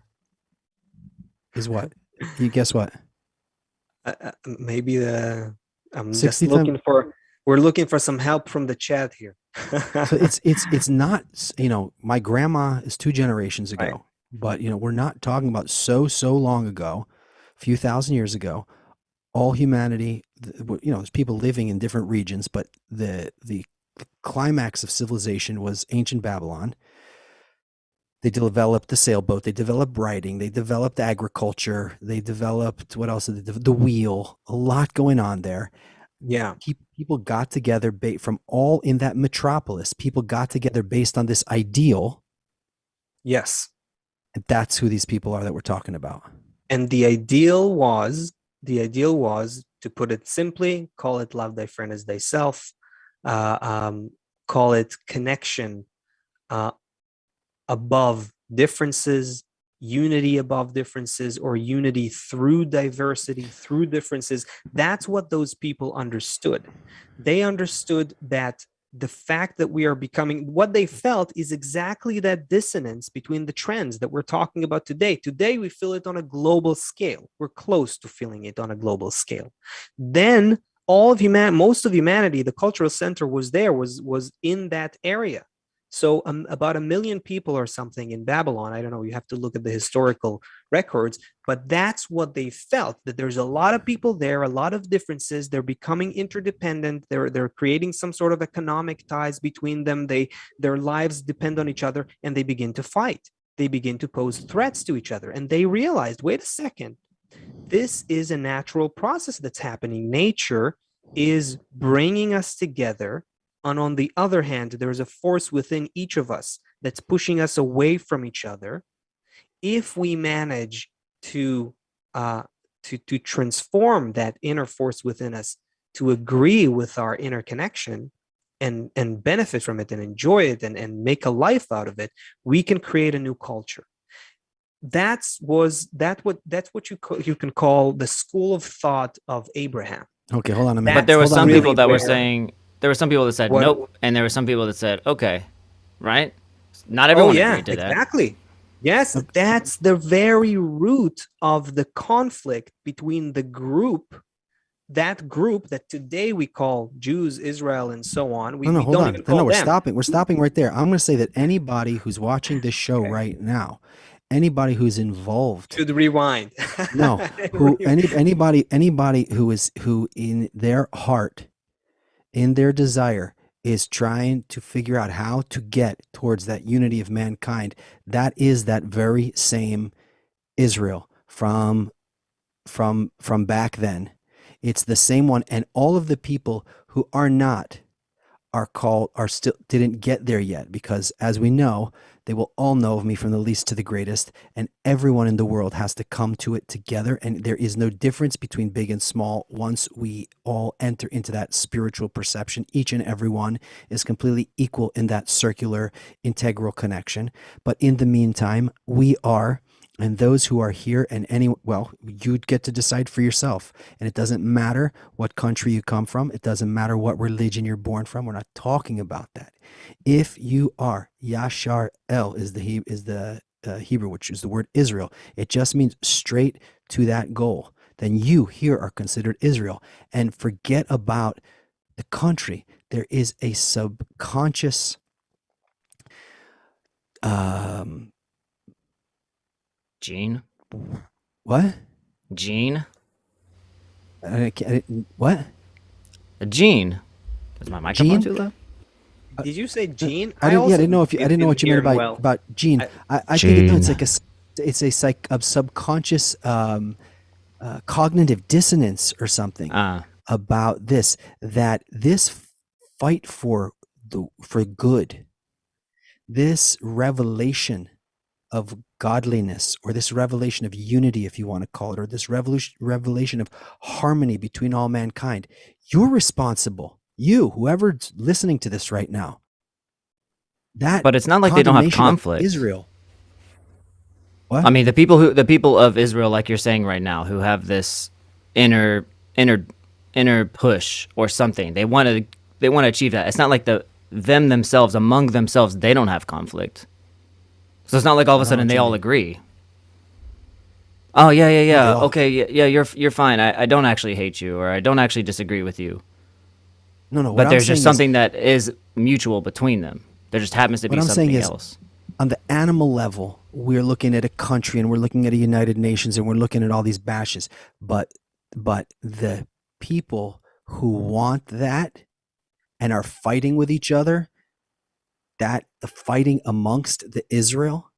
what? You guess what? Maybe I'm 60 just looking for. We're looking for some help from the chat here. So it's not, my grandma is 2 generations ago, Right. but we're not talking about so long ago, a few thousand years ago. All humanity, there's people living in different regions, but the the climax of civilization was ancient Babylon. They developed the sailboat. They developed writing. They developed agriculture. They developed, what else? The wheel. A lot going on there. Yeah. People got together from all in that metropolis. People got together based on this ideal. Yes. And that's who these people are that we're talking about. And the ideal was, to put it simply, call it love thy friend as thyself, call it connection above differences, unity above differences, or unity through diversity, through differences. That's what those people understood. They understood that the fact that we are becoming, what they felt is exactly that dissonance between the trends that we're talking about today. Today, we feel it on a global scale. We're close to feeling it on a global scale. Then most of humanity, the cultural center was in that area. So about 1 million people or something in Babylon, I don't know, you have to look at the historical records, but that's what they felt, that there's a lot of people there, a lot of differences. They're becoming interdependent. They're creating some sort of economic ties between them. Their lives depend on each other, and they begin to fight. They begin to pose threats to each other. And they realized, wait a second, this is a natural process that's happening. Nature is bringing us together. And on the other hand, there's a force within each of us that's pushing us away from each other. If we manage to transform that inner force within us to agree with our inner connection and benefit from it and enjoy it and make a life out of it, we can create a new culture. That's what you can call the school of thought of Abraham. Okay, hold on a minute. But there were some people that were where- saying, there were some people that said nope, and there were some people that said okay, right? Not everyone agreed to that. Exactly. Yes, that's the very root of the conflict between that group that today we call Jews, Israel, and so on. Hold on. We're stopping. We're stopping right there. I'm going to say that anybody who's watching this show right now, anybody who's involved should rewind. No, anybody who in their heart, in their desire, is trying to figure out how to get towards that unity of mankind, that is that very same Israel from back then. It's the same one, and all of the people who are still didn't get there yet, because as we know, they will all know of me from the least to the greatest, and everyone in the world has to come to it together, and there is no difference between big and small. Once we all enter into that spiritual perception, each and every one is completely equal in that circular integral connection. But in the meantime, we are, and those who are here, and you get to decide for yourself. And it doesn't matter what country you come from. It doesn't matter what religion you're born from. We're not talking about that. If you are Yashar El is the Hebrew, which is the word Israel. It just means straight to that goal. Then you here are considered Israel. And forget about the country. There is a subconscious Gene? What? Gene? What? A gene. Is my microphone too loud? Did you say gene? I didn't know what you meant about gene. I think it's a subconscious cognitive dissonance or something about this, that this fight for good, this revelation of godliness, or this revelation of unity, if you want to call it, or this revelation of harmony between all mankind, you're responsible. You, whoever's listening to this right now. But it's not like they don't have conflict. Israel. What? I mean, the people of Israel, like you're saying right now, who have this inner push or something, they want to achieve that. It's not like themselves, among themselves, they don't have conflict. So it's not like all of a sudden they all agree. Oh yeah. Okay, yeah, you're fine. I don't actually hate you, or I don't actually disagree with you. No. But there's just something that is mutual between them. There just happens to be something else. On the animal level, we're looking at a country, and we're looking at a United Nations, and we're looking at all these bashes. But the people who want that and are fighting with each other, that the fighting amongst the Israel,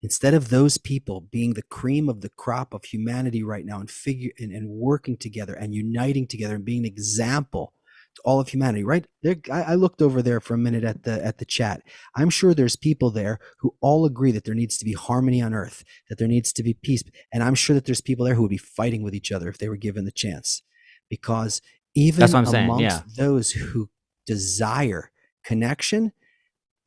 instead of those people being the cream of the crop of humanity right now and working together and uniting together and being an example to all of humanity, right there, I looked over there for a minute at the chat. I'm sure there's people there who all agree that there needs to be harmony on earth, that there needs to be peace, and I'm sure that there's people there who would be fighting with each other if they were given the chance, because That's even what I'm saying. Yeah. amongst those who desire connection,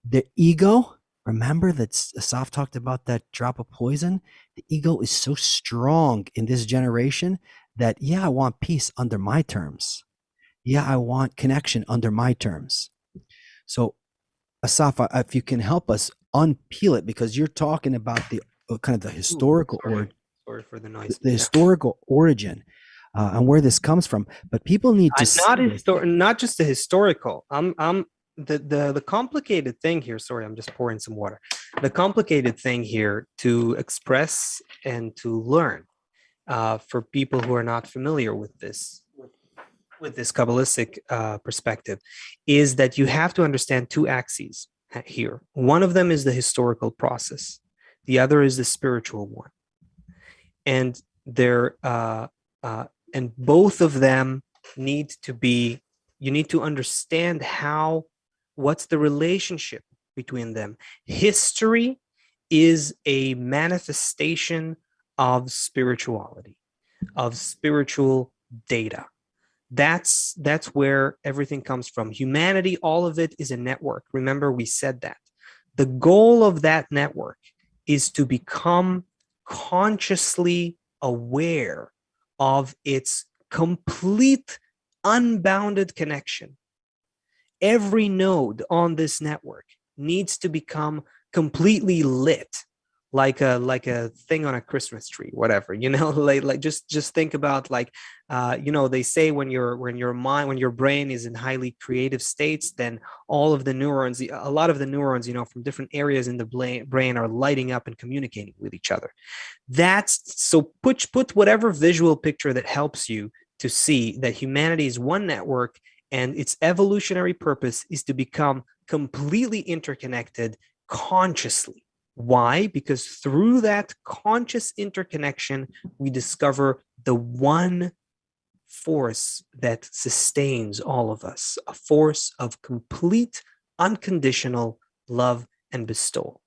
the ego, remember that Asaf talked about that drop of poison? The ego is so strong in this generation that, yeah, I want peace under my terms. Yeah, I want connection under my terms. So, Asaf, if you can help us unpeel it, because you're talking about the kind of the historical Sorry for the noise. the historical origin and where this comes from. But people need to Not just the historical. The complicated thing here. Sorry, I'm just pouring some water. The complicated thing here to express and to learn for people who are not familiar with this Kabbalistic perspective is that you have to understand two axes here. One of them is the historical process. The other is the spiritual one. And and both of them need to be, you need to understand what's the relationship between them. History is a manifestation of spirituality, of spiritual data. That's where everything comes from. Humanity, all of it is a network. Remember, we said that. The goal of that network is to become consciously aware of its complete, unbounded connection. Every node on this network needs to become completely lit, like a thing on a Christmas tree, whatever, like just think about they say when your brain is in highly creative states, then all of the neurons, a lot of the neurons, from different areas in the brain are lighting up and communicating with each other. So put whatever visual picture that helps you to see that humanity is one network, and its evolutionary purpose is to become completely interconnected consciously. Why? Because through that conscious interconnection, we discover the one force that sustains all of us, a force of complete, unconditional love and bestowal.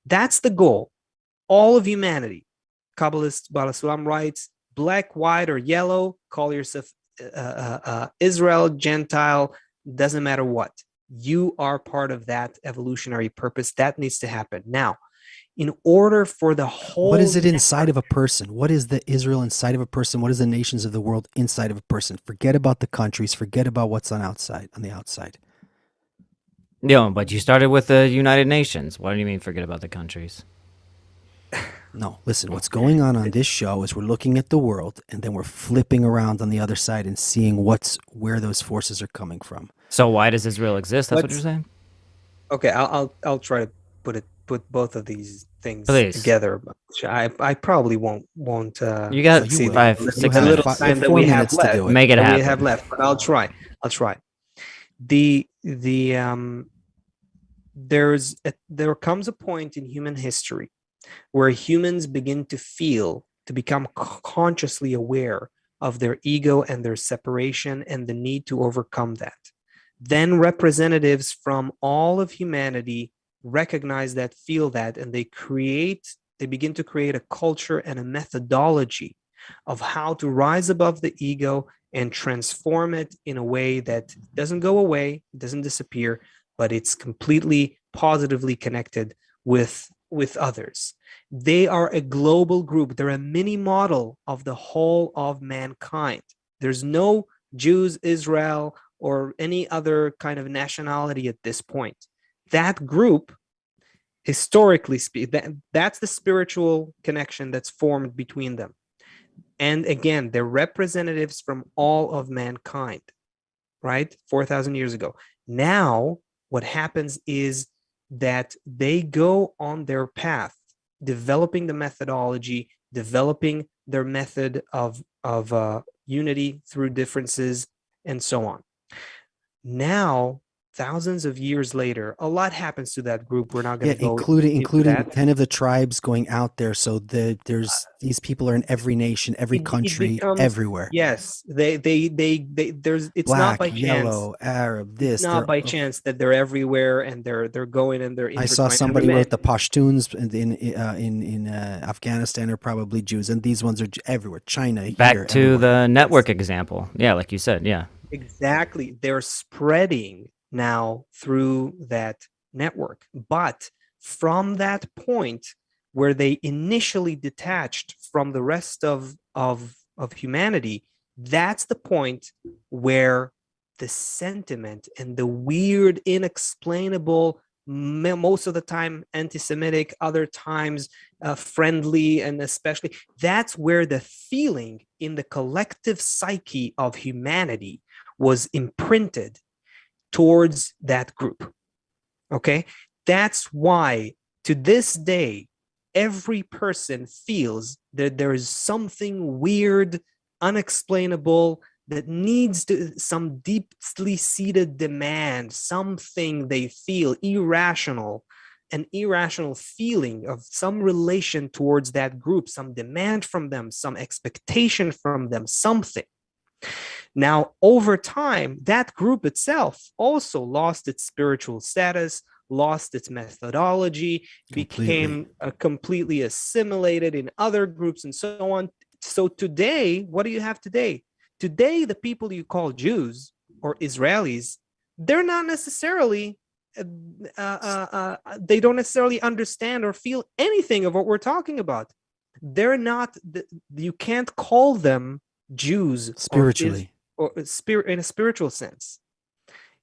That's the goal. All of humanity. Kabbalist Baal HaSulam writes, black, white, or yellow, call yourself Israel, Gentile, doesn't matter what. You are part of that evolutionary purpose. That needs to happen. Now, in order for the whole... What is it inside of a person? What is the Israel inside of a person? What is the nations of the world inside of a person? Forget about the countries. Forget about what's on the outside. Yeah, but you started with the United Nations. What do you mean forget about the countries? No, listen, what's going on this show is we're looking at the world, and then we're flipping around on the other side and seeing where those forces are coming from. So why does Israel exist? That's what you're saying? Okay, I'll try to put both of these things together. I probably won't. You got 5, 6 minutes. Time that we have left. To do it. Make it happen. We have left, but I'll try. There comes a point in human history where humans begin to become consciously aware of their ego and their separation and the need to overcome that. Then representatives from all of humanity recognize that, feel that, and they begin to create a culture and a methodology of how to rise above the ego and transform it in a way that doesn't go away, doesn't disappear, but it's completely positively connected with others. They are a global group. They're a mini model of the whole of mankind. There's no Jews, Israel, or any other kind of nationality at this point. That group, historically speaking, that's the spiritual connection that's formed between them. And again, they're representatives from all of mankind, right? 4,000 years ago. Now, what happens is that they go on their path, developing the methodology, developing their method of unity through differences, and so on. Now, thousands of years later, a lot happens to that group. We're not going Yeah, to go including into that. 10 of the tribes going out there. So there's these people are in every nation, every It country, becomes, everywhere. yes, there's, it's not Black, by chance. yellow, Arab, It's this. not by chance that they're everywhere and they're going and they're I saw intertwined. somebody wrote the Pashtuns in Afghanistan are probably Jews, and these ones are everywhere. China, here, Back to everywhere. the network example. Yeah, like you said. Yeah. Exactly. They're spreading now through that network. But from that point where they initially detached from the rest of humanity, that's the point where the sentiment and the weird, inexplainable, most of the time anti-Semitic, other times friendly, and especially that's where the feeling in the collective psyche of humanity was imprinted towards that group. Okay, that's why to this day every person feels that there is something weird, unexplainable, that needs to some deeply seated demand, something they feel irrational, an irrational feeling of some relation towards that group, some demand from them, some expectation from them, something. Now, over time, that group itself also lost its spiritual status, lost its methodology, became completely assimilated in other groups, and so on. So today, what do you have today? Today, the people you call Jews or Israelis, they're not necessarily, they don't necessarily understand or feel anything of what we're talking about. They're not, you can't call them Jews spiritually. Or spirit in a spiritual sense.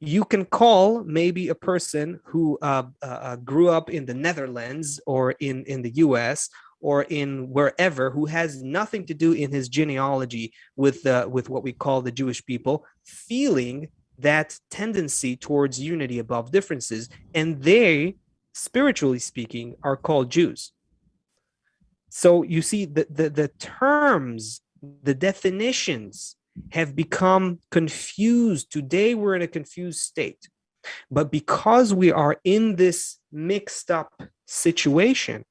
You can call maybe a person who grew up in the Netherlands or in the US or in wherever, who has nothing to do in his genealogy with what we call the Jewish people, feeling that tendency towards unity above differences, and they, spiritually speaking, are called Jews. So you see the terms, the definitions have become confused. Today we're in a confused state. But because we are in this mixed up situation,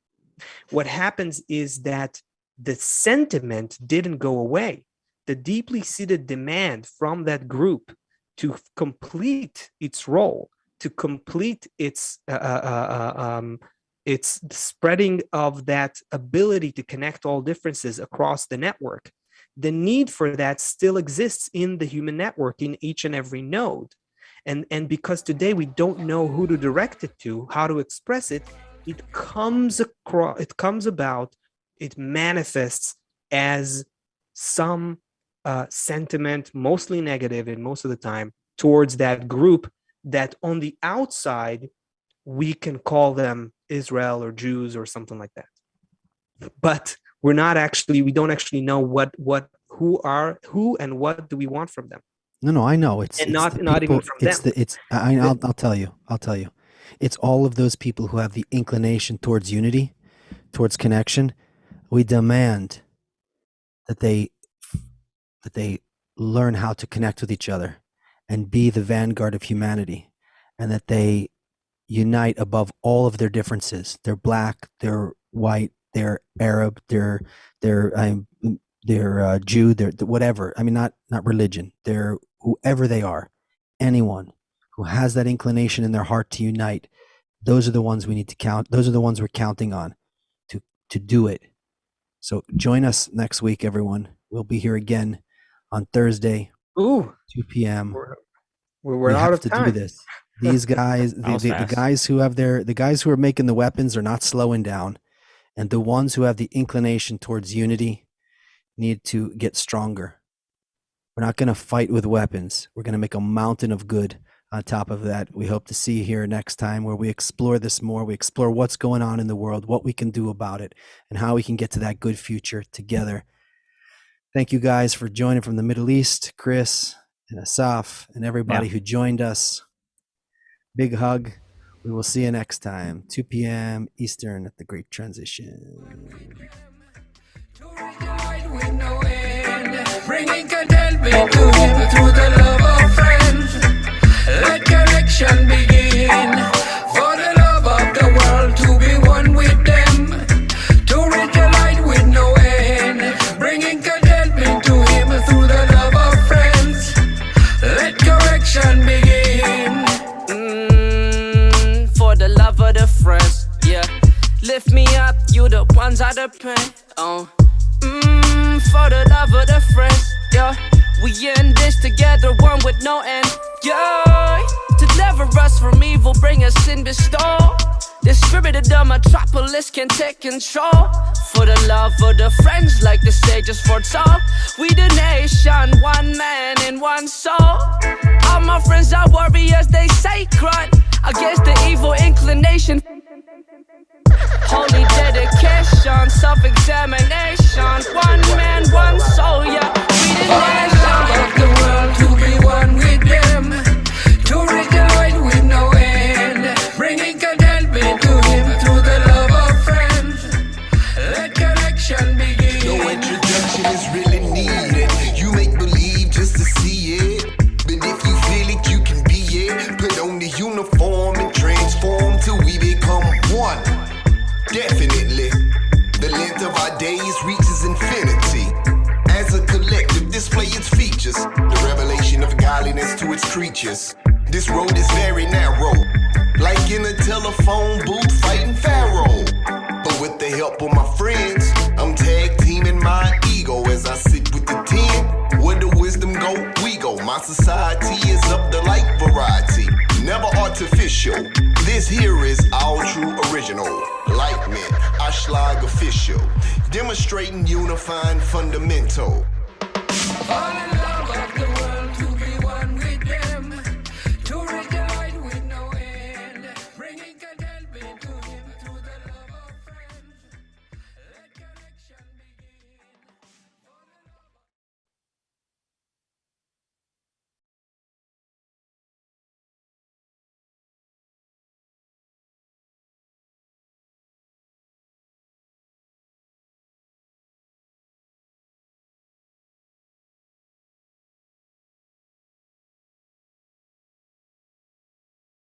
what happens is that the sentiment didn't go away. The deeply seated demand from that group to complete its role, to complete its spreading of that ability to connect all differences across the network, the need for that still exists in the human network in each and every node. And because today we don't know who to direct it to, how to express it, it comes about, it manifests as some sentiment, mostly negative and most of the time, towards that group that on the outside, we can call them Israel or Jews or something like that. But we don't actually know who and what do we want from them. No, I know. It's not the people, even from them. I'll tell you. It's all of those people who have the inclination towards unity, towards connection. We demand that they learn how to connect with each other and be the vanguard of humanity, and that they unite above all of their differences. They're black, they're white, they're Arab, they're Jew, they're whatever. I mean, not religion. They're whoever they are. Anyone who has that inclination in their heart to unite, those are the ones we need to count. Those are the ones we're counting on to do it. So join us next week, everyone. We'll be here again on Thursday, 2 p.m. We're out of time. Do this. These guys, the guys who have the guys who are making the weapons are not slowing down, and the ones who have the inclination towards unity need to get stronger. We're not going to fight with weapons. We're going to make a mountain of good on top of that. We hope to see you here next time, where we explore this more. We explore what's going on in the world, what we can do about it, and how we can get to that good future together. Thank you guys for joining from the Middle East, Chris and Asaf and everybody who joined us. Big hug. We will see you next time, 2 p.m. Eastern at the Great Transition. Bringing contentment to him through the love of friends. You the ones I depend on. For the love of the friends, yeah. We in this together, one with no end, yeah. Deliver us from evil, bring us in bestow. The spirit of the metropolis can take control. For the love of the friends, like the sages foretell. We the nation, one man and one soul. All my friends are warriors, they sacred. Against the evil inclination. Holy dedication, self-examination. One man, one soul, yeah. We the nation of the world, to be one with them. To reach the light with no end. Bringing contentment to him through the love of friends. Let connection begin. No introduction is really needed. You make believe just to see it. But if you feel it, you can be it. Put on the uniform and transform till we become one. Definitely, the length of our days reaches infinity. As a collective, display its features. The revelation of godliness to its creatures. This road is very narrow, like in a telephone booth fighting Pharaoh. But with the help of my friends, I'm tag teaming my ego as I sit with the 10. Where the wisdom go, we go. My society is of the light variety, never artificial. This here is all true original. Lightman, Ashlag official, demonstrating unifying fundamental.